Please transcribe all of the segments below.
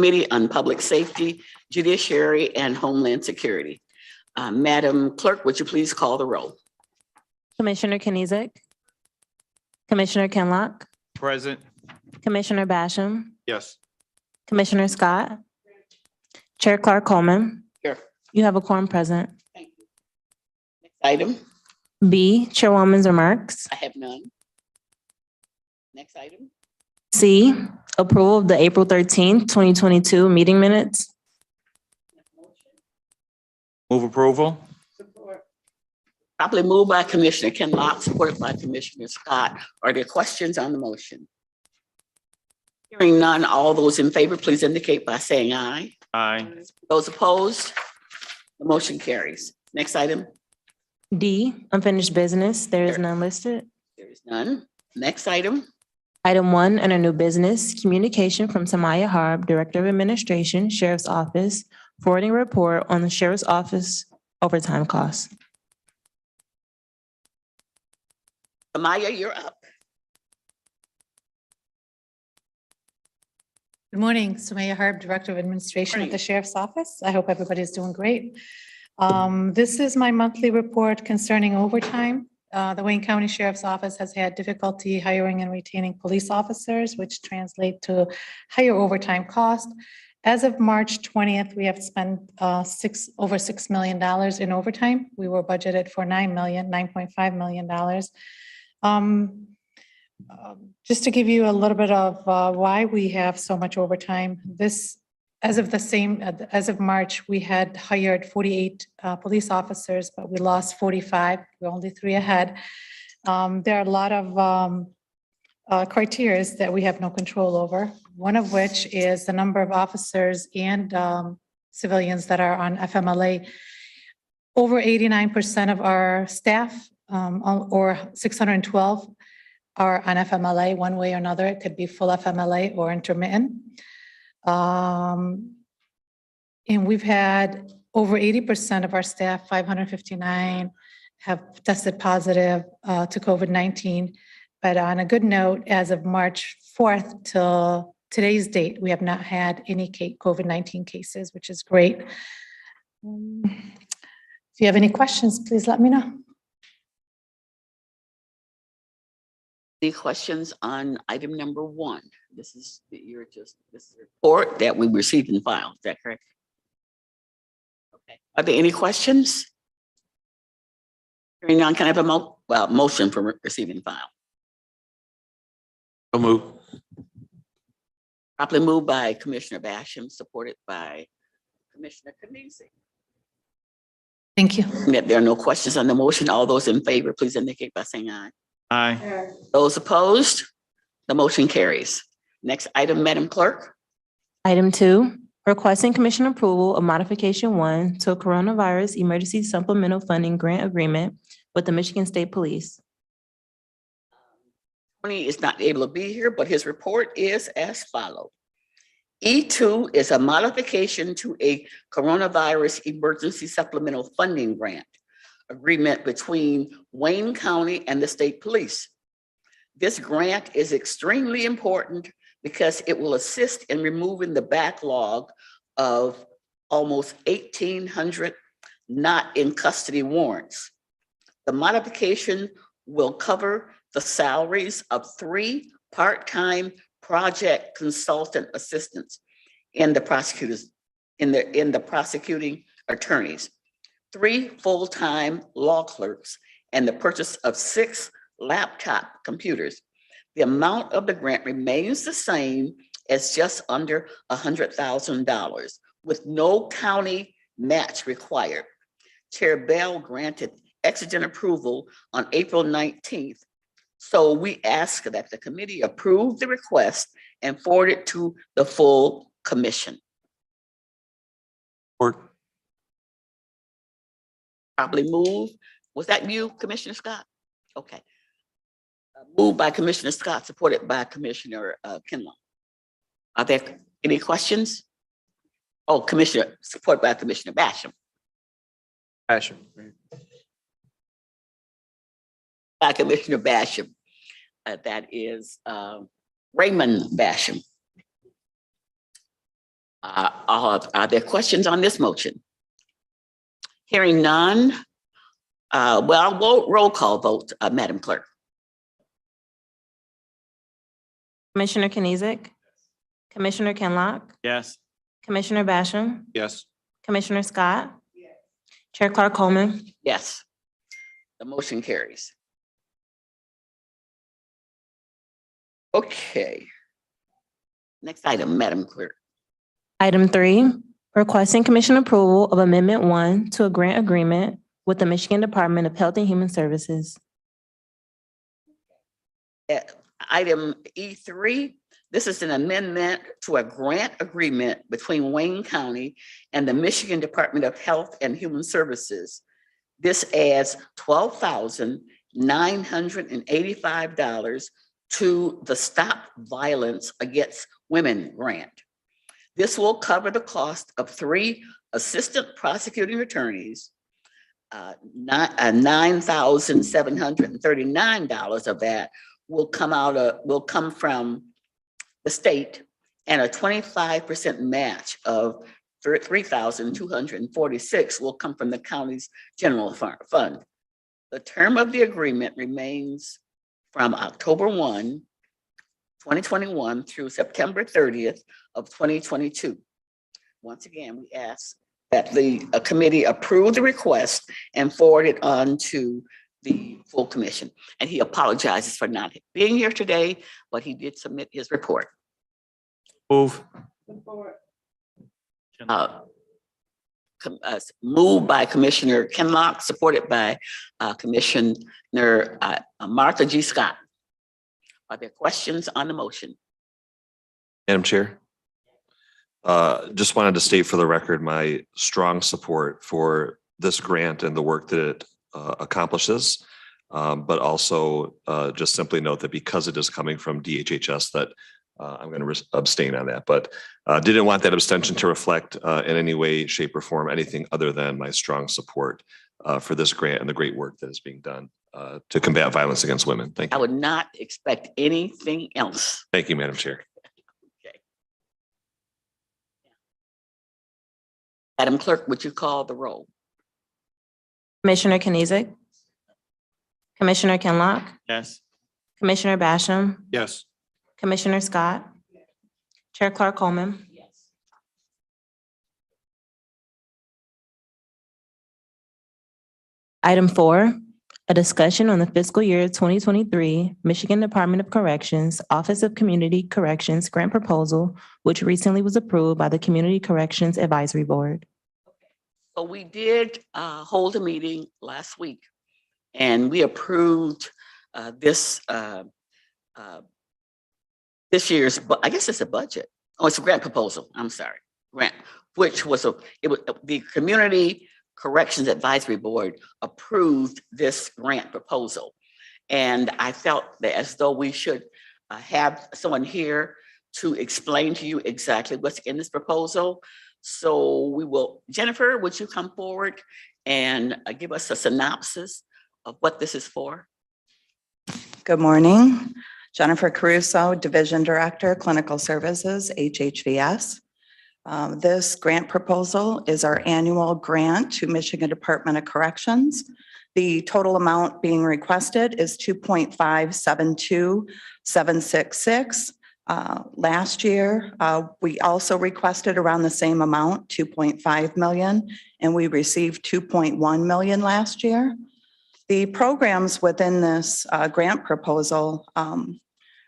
Committee on Public Safety, Judiciary, and Homeland Security. Madam Clerk, would you please call the roll? Commissioner Knizek, Commissioner Kenlock, Present. Commissioner Basham, Yes. Commissioner Scott, Chair Clark Coleman. Here. You have a quorum present. Thank you. Next item, B, Chairwoman's remarks. I have none. Next item. C, approval of the April 13th, 2022 meeting minutes. Move approval. Support. Properly moved by Commissioner Kenlock, supported by Commissioner Scott. Are there questions on the motion? Hearing none, all those in favor, please indicate by saying aye. Aye. Those opposed, the motion carries. Next item, D, unfinished business. There is none listed. there is none. Next item, Item 1, under new business, communication from Samaya Harb, Director of Administration, Sheriff's Office, forwarding a report on the Sheriff's Office overtime costs. Amaya, you're up. Good morning, Sumaya Harb, Director of Administration at the Sheriff's Office. I hope everybody's doing great. This is my monthly report concerning overtime. The Wayne County Sheriff's Office has had difficulty hiring and retaining police officers, which translate to higher overtime cost. As of March 20th, we have spent over $6 million in overtime. We were budgeted for $9.5 million. Just to give you a little bit of why we have so much overtime, as of March, we had hired 48 police officers, but we lost 45. We're only 3 ahead. There are a lot of criteria that we have no control over, one of which is the number of officers and civilians that are on FMLA. Over 89% of our staff, or 612, are on FMLA one way or another. It could be full FMLA or intermittent. And we've had over 80% of our staff, 559, have tested positive to COVID-19. But on a good note, as of March 4th till today's date, we have not had any COVID-19 cases, which is great. If you have any questions, please let me know. Any questions on item number 1? This is this report that we received and filed. Is that correct? Okay. Are there any questions? Hearing none, can I have a motion for receiving and file? So move. Properly moved by Commissioner Basham, supported by Commissioner Knizek. Thank you. There are no questions on the motion. All those in favor, please indicate by saying aye. Aye. Those opposed, the motion carries. Next item, Madam Clerk. Item 2, requesting Commission approval of modification 1 to a coronavirus emergency supplemental funding grant agreement with the Michigan State Police. Tony is not able to be here, but his report is as follows. E2 is a modification to a coronavirus emergency supplemental funding grant agreement between Wayne County and the state police. This grant is extremely important because it will assist in removing the backlog of almost 1,800 not in custody warrants. The modification will cover the salaries of 3 part-time project consultant assistants and the prosecutors in the prosecuting attorneys, 3 full-time law clerks, and the purchase of 6 laptop computers. The amount of the grant remains the same as just under $100,000 with no county match required. Chair Bell granted exigent approval on April 19th. So we ask that the committee approve the request and forward it to the full commission. Support. Probably move. Was that you, Commissioner Scott? Okay. Moved by Commissioner Scott, supported by Commissioner Kenlock. Are there any questions? Oh, Commissioner, supported by Commissioner Basham. Basham. By Commissioner Basham. That is Raymond Basham. Are there questions on this motion? Hearing none. Well, roll call vote, Madam Clerk. Commissioner Kenizic, Commissioner Kenlock, Yes. Commissioner Basham, Yes. Commissioner Scott, Chair Clark Coleman. Yes, the motion carries. Okay. Next item, Madam Clerk. Item 3, requesting commission approval of Amendment 1 to a grant agreement with the Michigan Department of Health and Human Services. Item E3, this is an amendment to a grant agreement between Wayne County and the Michigan Department of Health and Human Services. This adds $12,985 to the Stop Violence Against Women grant. This will cover the cost of 3 assistant prosecuting attorneys. $9,739 of that will come from the state, and a 25% match of $3,246 will come from the county's general fund. The term of the agreement remains from October 1, 2021 through September 30th of 2022. Once again, we ask that the committee approve the request and forward it on to the full commission. And he apologizes for not being here today, but he did submit his report. Move. Moved by Commissioner Kenlock, supported by Commissioner Martha G. Scott. Are there questions on the motion? Madam Chair, just wanted to state for the record my strong support for this grant and the work that it accomplishes, but also just simply note that because it is coming from DHHS that I'm going to abstain on that, but didn't want that abstention to reflect in any way, shape, or form anything other than my strong support for this grant and the great work that is being done to combat violence against women. Thank I you. would not expect anything else. Thank you, Madam Chair. Okay. Madam Clerk, would you call the roll? Commissioner Kenizic, Commissioner Kenlock, Yes. Commissioner Basham, Yes. Commissioner Scott, Chair Clark Coleman. Yes. Item 4, a discussion on the fiscal year 2023 Michigan Department of Corrections Office of Community Corrections grant proposal, which recently was approved by the Community Corrections Advisory Board. So we did hold a meeting last week, and we approved this year's, I guess it's a budget. Oh, it's a grant proposal. I'm sorry, grant, which was the Community Corrections Advisory Board approved this grant proposal, and I felt that as though we should have someone here to explain to you exactly what's in this proposal. So we will, Jennifer, would you come forward and give us a synopsis of what this is for? Good morning. Jennifer Caruso, Division Director, Clinical Services, HHVS. This grant proposal is our annual grant to Michigan Department of Corrections. The total amount being requested is $2.572766. Last year, we also requested around the same amount, 2.5 million, and we received 2.1 million last year. The programs within this grant proposal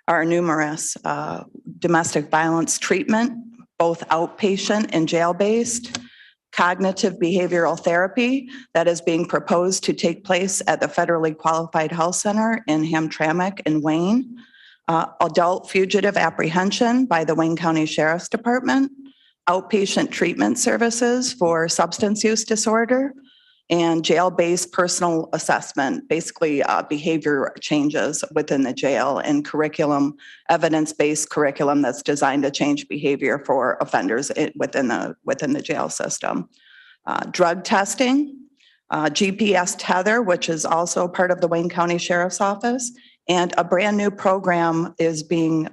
are numerous. Domestic violence treatment, both outpatient and jail-based, cognitive behavioral therapy that is being proposed to take place at the Federally Qualified Health Center in Hamtramck and Wayne, adult fugitive apprehension by the Wayne County Sheriff's Department, outpatient treatment services for substance use disorder, and jail-based personal assessment, basically behavior changes within the jail, and curriculum, evidence-based curriculum that's designed to change behavior for offenders within the jail system. Drug testing, GPS tether, which is also part of the Wayne County Sheriff's Office, And a brand new program is being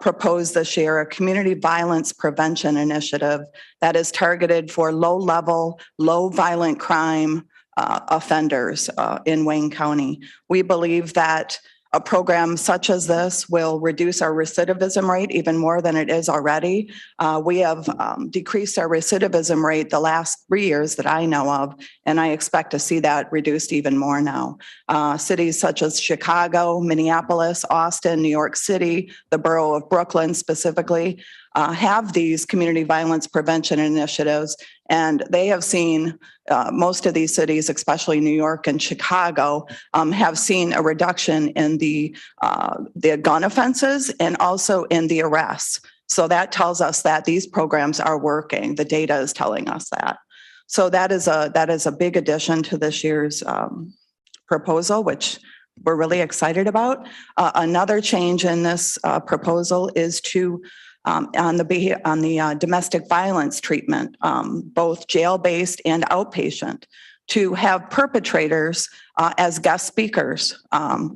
proposed this year, a community violence prevention initiative that is targeted for low-level, low violent crime offenders in Wayne County. We believe that a program such as this will reduce our recidivism rate even more than it is already. We have decreased our recidivism rate the last 3 years that I know of, and I expect to see that reduced even more now. Cities such as Chicago, Minneapolis, Austin, New York City, the borough of Brooklyn specifically, have these community violence prevention initiatives, and they have seen most of these cities, especially New York and Chicago, have seen a reduction in the gun offenses and also in the arrests. So that tells us that these programs are working. The data is telling us that. So that is a big addition to this year's proposal, which we're really excited about. Another change in this proposal is to on the domestic violence treatment, both jail-based and outpatient, to have perpetrators as guest speakers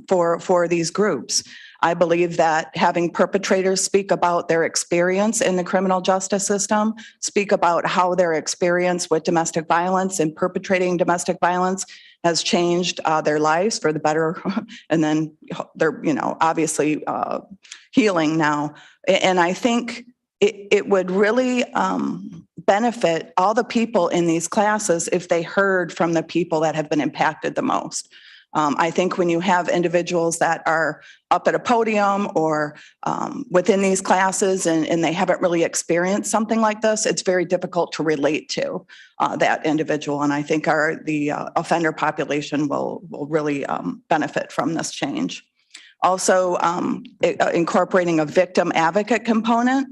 for these groups. I believe that having perpetrators speak about their experience in the criminal justice system, speak about how their experience with domestic violence and perpetrating domestic violence has changed their lives for the better, and then they're, obviously healing now. And I think it would really benefit all the people in these classes if they heard from the people that have been impacted the most. I think when you have individuals that are up at a podium or within these classes and they haven't really experienced something like this, it's very difficult to relate to that individual. And I think the offender population will really benefit from this change. Also, incorporating a victim advocate component.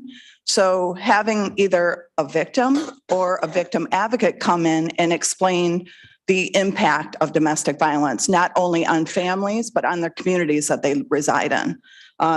So having either a victim or a victim advocate come in and explain the impact of domestic violence, not only on families, but on the communities that they reside in.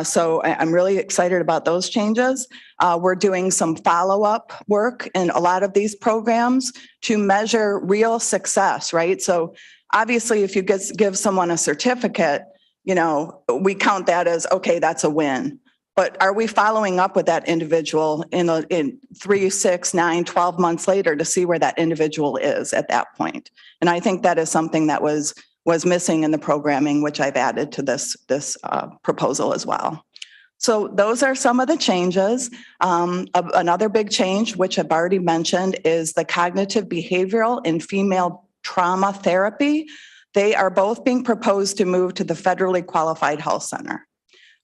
So I'm really excited about those changes. We're doing some follow-up work in a lot of these programs to measure real success, right? So obviously, if you give someone a certificate, we count that as, okay, that's a win. But are we following up with that individual in 3, 6, 9, 12 months later to see where that individual is at that point? And I think that is something that was missing in the programming, which I've added to this proposal as well. So those are some of the changes. Another big change, which I've already mentioned, is the cognitive behavioral and female trauma therapy. They are both being proposed to move to the federally qualified health center.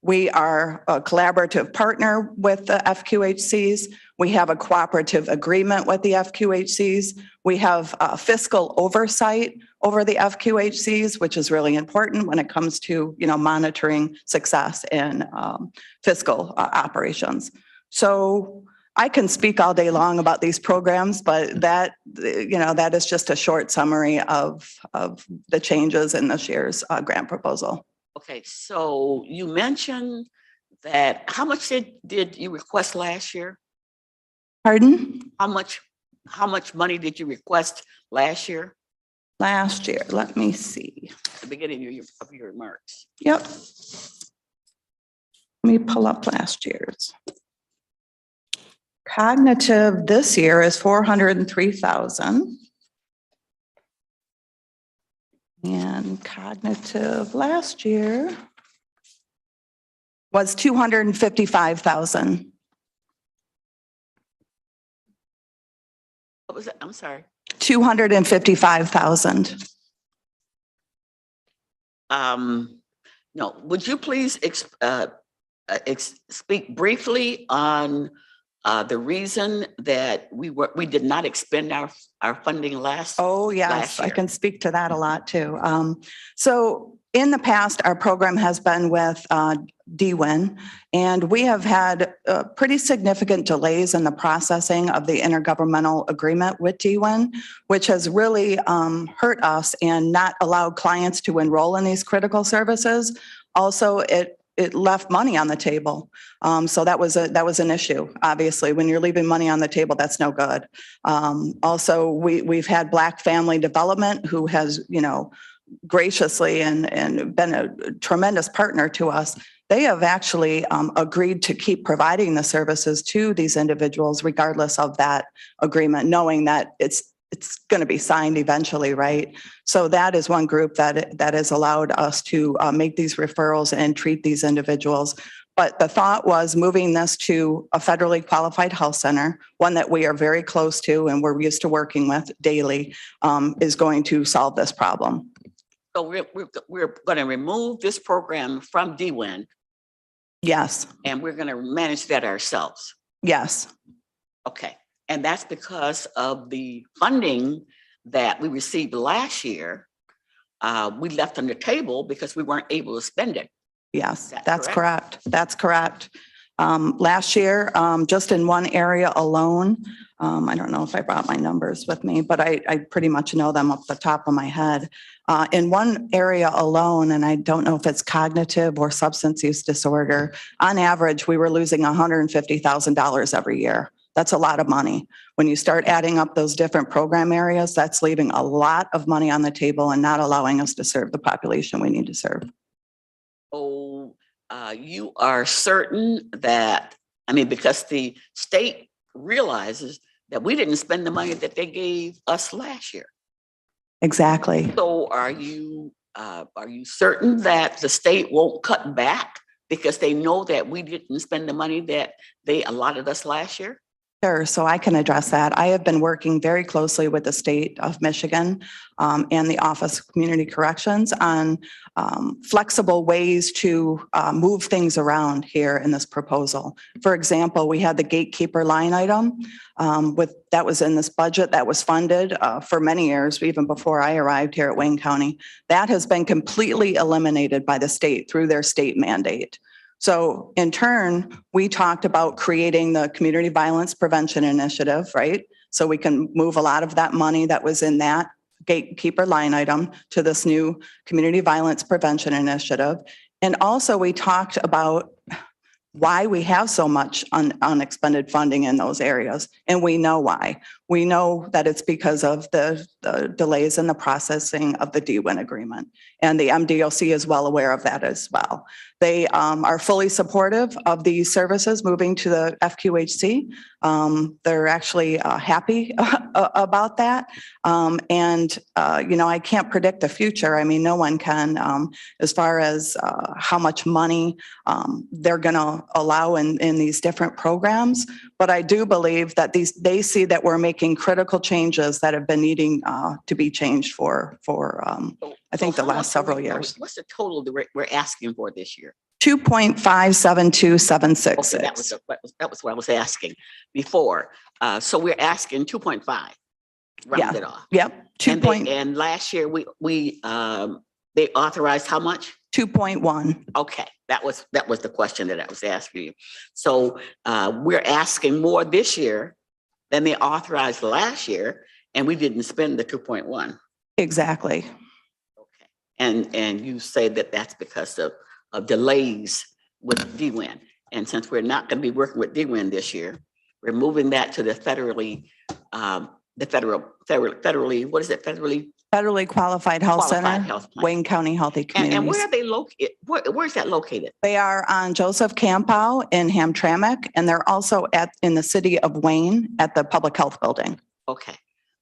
We are a collaborative partner with the FQHCs. We have a cooperative agreement with the FQHCs. We have fiscal oversight over the FQHCs, which is really important when it comes to, monitoring success in fiscal operations. So I can speak all day long about these programs, but that is just a short summary of the changes in this year's grant proposal. Okay, so you mentioned that, how much did you request last year? Pardon? How much money did you request last year? Last year, let me see. At the beginning of your remarks. Yep. Let me pull up last year's. Cognitive this year is $403,000. And cognitive last year was $255,000. What was it? I'm sorry. $255,000. No, would you please speak briefly on the reason that we did not expend our funding last? Oh, yes, last year? I can speak to that a lot too. So in the past, our program has been with DWIN, and we have had pretty significant delays in the processing of the intergovernmental agreement with DWIN, which has really hurt us and not allowed clients to enroll in these critical services. Also, it left money on the table. So that was an issue. Obviously, when you're leaving money on the table, that's no good. Also, we've had Black Family Development who has, graciously and been a tremendous partner to us. They have actually agreed to keep providing the services to these individuals regardless of that agreement, knowing that it's going to be signed eventually, right? So that is one group that has allowed us to make these referrals and treat these individuals. But the thought was moving this to a federally qualified health center, one that we are very close to and we're used to working with daily, is going to solve this problem. So we're going to remove this program from DWIN Yes, and we're going to manage that ourselves. yes, Okay. And that's because of the funding that we received last year. We left on the table because we weren't able to spend it. yes, that that's correct. That's correct. Last year, just in one area alone, I don't know if I brought my numbers with me, but I pretty much know them off the top of my head. In one area alone, and I don't know if it's cognitive or substance use disorder, on average, we were losing $150,000 every year. That's a lot of money. When you start adding up those different program areas, that's leaving a lot of money on the table and not allowing us to serve the population we need to serve. Oh, you are certain that, I mean, because the state realizes that we didn't spend the money that they gave us last year. Exactly. So are you certain that the state won't cut back because they know that we didn't spend the money that they allotted us last year? Sure, so I can address that. I have been working very closely with the state of Michigan and the Office of Community Corrections on flexible ways to move things around here in this proposal. For example, we had the gatekeeper line item that was in this budget that was funded for many years, even before I arrived here at Wayne County. That has been completely eliminated by the state through their state mandate. So in turn, we talked about creating the Community Violence Prevention Initiative, right? So we can move a lot of that money that was in that gatekeeper line item to this new Community Violence Prevention Initiative. And also we talked about why we have so much unexpended funding in those areas. And we know why. We know that it's because of the delays in the processing of the DWIN agreement. And the MDOC is well aware of that as well. They are fully supportive of these services moving to the FQHC. They're actually happy about that. I can't predict the future. I mean, no one can, as far as how much money they're going to allow in these different programs. But I do believe that they see that we're making critical changes that have been needing to be changed for I think the last several years. What's the total that we're asking for this year? 2.572766. Okay, that was what I was asking before. So we're asking 2.5. Rounded off. Yep. And last year they authorized how much? 2.1. Okay, that was the question that I was asking you. So we're asking more this year than they authorized last year, and we didn't spend the 2.1. Exactly. Okay, and you say that that's because of delays with DWIN, and since we're not going to be working with DWIN this year, we're moving that to the federally what is it? Federally Qualified Health Center, Health Plan. Wayne County Healthy Communities. And where are they located? Where's that located? They are on Joseph Campow in Hamtramck, and they're also in the city of Wayne at the Public Health Building. Okay,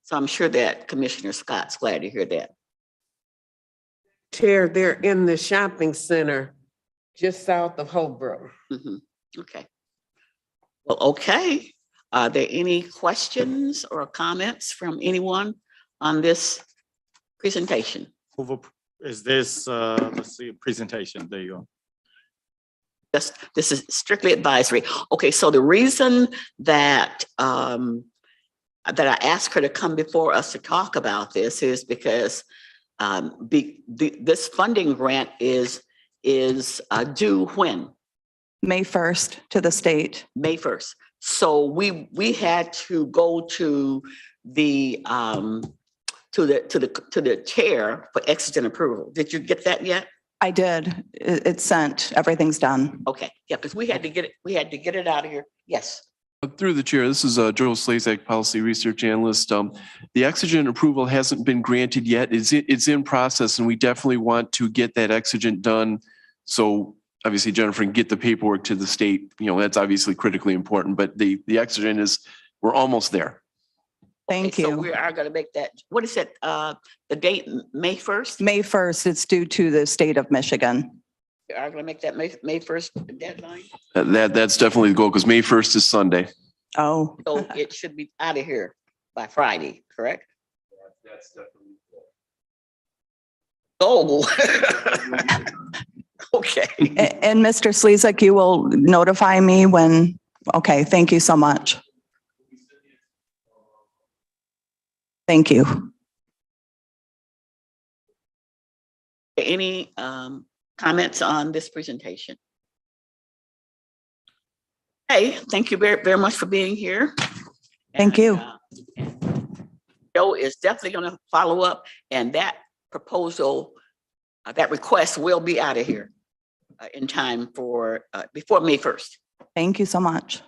so I'm sure that Commissioner Scott's glad to hear that. Chair, they're in the shopping center just south of Holbrook. Mm-hmm. Okay. Well, okay. Are there any questions or comments from anyone on this presentation? Is this, let's see, presentation? There you go. This is strictly advisory. Okay, so the reason that I asked her to come before us to talk about this is because this funding grant is due when? May 1st to the state. May 1st. So we had to go to the chair for exigent approval. Did you get that yet? I did. It's sent. Everything's done. Okay, yeah, because we had to get it out of here. Yes. Through the chair, this is Joe Slazak, Policy Research Analyst. The exigent approval hasn't been granted yet. It's in process, and we definitely want to get that exigent done. So obviously, Jennifer, can get the paperwork to the state. You know, that's obviously critically important, but the exigent is, we're almost there. Thank Okay, so you. we are gonna make that, what is it, the date, May 1st? May 1st, it's due to the state of Michigan. We are gonna make that May 1st deadline, That's definitely the goal, because May 1st is Sunday. Oh, so it should be out of here by Friday, correct? That's definitely. Oh. Okay, and Mr. Slezak, you will notify me when, okay, thank you so much. Thank you. any comments on this presentation? Hey, thank you very, very much for being here. Thank you. Joe is definitely going to follow up, and that proposal, that request will be out of here in time for before May 1st. Thank you so much.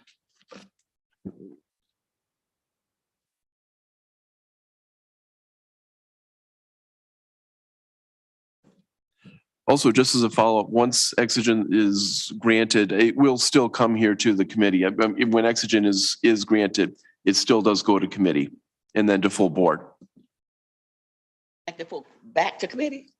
Also, just as a follow-up, once exigent is granted, it will still come here to the committee. When exigent is granted, it still does go to committee and then to full board. Back to committee?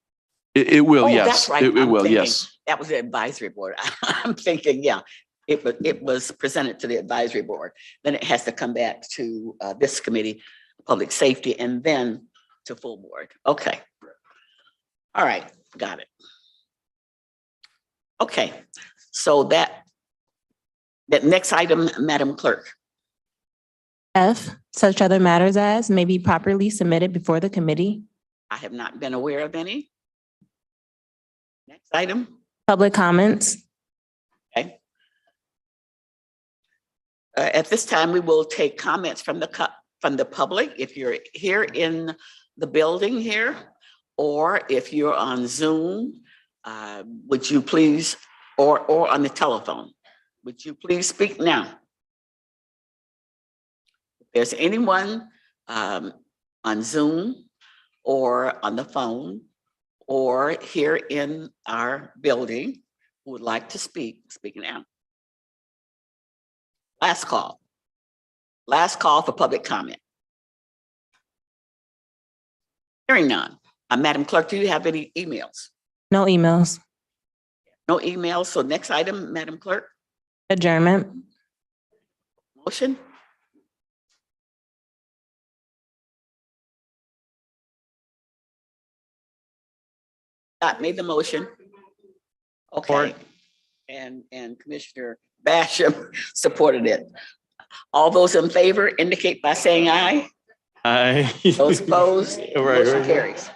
It will, Oh, yes. that's right. It I'm will, thinking yes. That was the advisory board. I'm thinking, yeah, it was presented to the advisory board. Then it has to come back to this committee, public safety, and then to full board. Okay. All right, got it. Okay, so that next item, Madam Clerk. F, such other matters as may be properly submitted before the committee. I have not been aware of any. Next item. Public comments. Okay. At this time, we will take comments from the public. If you're here in the building here, or if you're on Zoom, would you please, or on the telephone, would you please speak now? If there's anyone on Zoom or on the phone or here in our building who would like to speak now. Last call for public comment. Hearing none. Madam Clerk, do you have any emails? No emails. No emails. So next item, Madam Clerk, Adjournment. motion. Scott made the motion. Okay. And Commissioner Basham supported it. All those in favor indicate by saying aye. Aye. Those opposed, Right, motion right. carries.